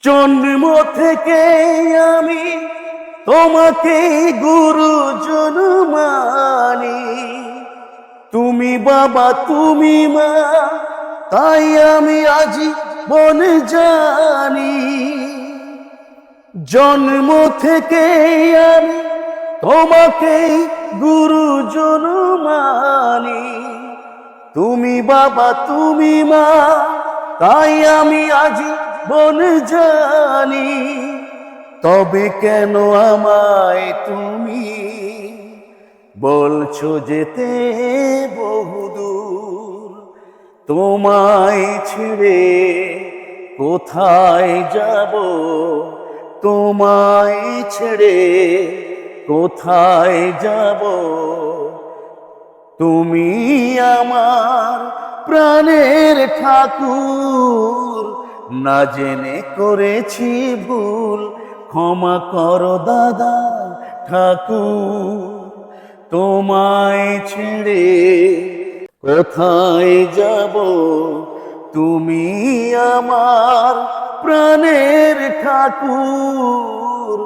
জন্ম থেকে আমি তোমাকে গুরুজন মানি, তুমি বাবা তুমি মা, তাই আমি আজীবন জানি। জন্ম থেকে আমি তোমাকে গুরুজন মানি, তুমি বাবা তুমি মা, তাই আমি আজীবন জানি। তবে কেন আমায় তুমি বলছো যেতে বহুদূর? তোমায় ছেড়ে কোথায় যাব, তোমায় ছেড়ে কোথায় যাব? তুমি আমার প্রাণের ঠাকুর, না জেনে করেছি ভুল, ক্ষমা করো দাদা ঠাকুর। তোমায় ছেড়ে কোথায় যাব, তুমি আমার প্রাণের ঠাকুর,